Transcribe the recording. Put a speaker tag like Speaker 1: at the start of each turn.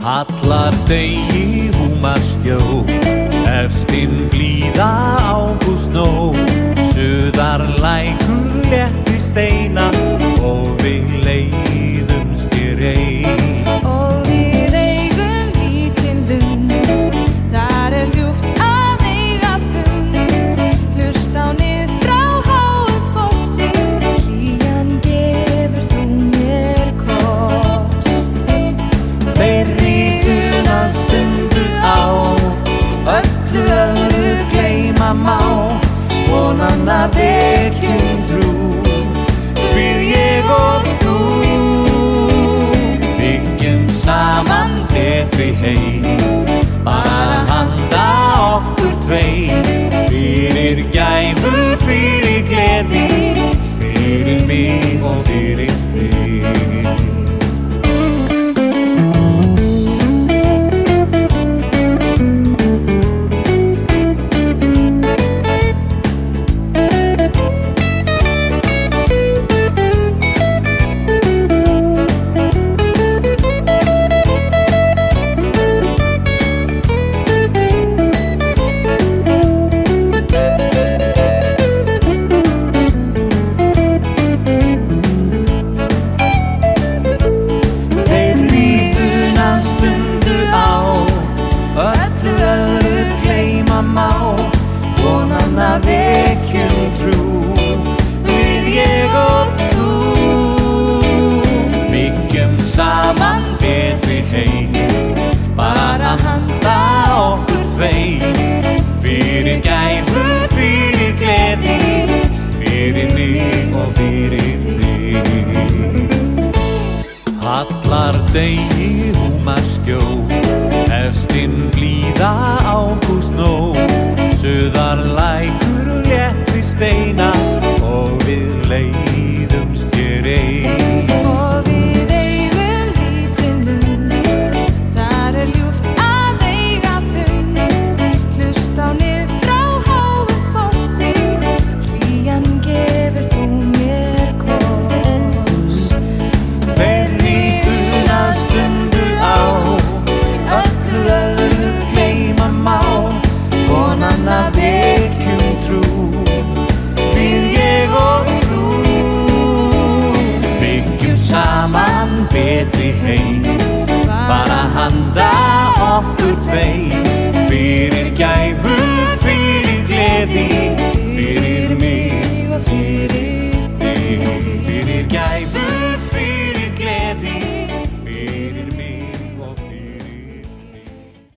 Speaker 1: Allar degi húmarsjó, efstinn blíða ágústnótt. Suðar lækur létti steina og við leiðumst hér ein.
Speaker 2: Og við eigum lítinn lund, þar ljúft að eiga fund. Hlusta á nið frá háum fossi, hlýjan gefur þú mér koss.
Speaker 1: Þeirri unastundu á, öllu öðru gleyma má. Vonanna vekjum trú, við ég og þú. Byggjum saman betri heim, bara handa okkur tveim. Fyrir gæfu, fyrir gleði, fyrir mig og fyrir þig. Vonanna vekjum trú, við ég og þú. Byggjum saman betri heim, bara handa okkur tveim. Fyrir gæfu, fyrir gleði, fyrir mig og fyrir þig. Allar degi húmarsjó, efstinn blíða ágústnótt. Suðar lækur léttri steina og við leiðumst hér ein.
Speaker 2: Og við eigum lítinn lund, þar ljúft að eiga fund. Hlusta á nið frá háum fossi, hlýjan gefur þú mér koss.
Speaker 1: Þeirri unastundu á, öllu öðru gleyma má. Vonanna vekjum trú, við ég og þú. Byggjum saman betri heim, bara handa okkur tveim. Fyrir gæfu, fyrir gleði, fyrir mig og fyrir þig. Fyrir gæfu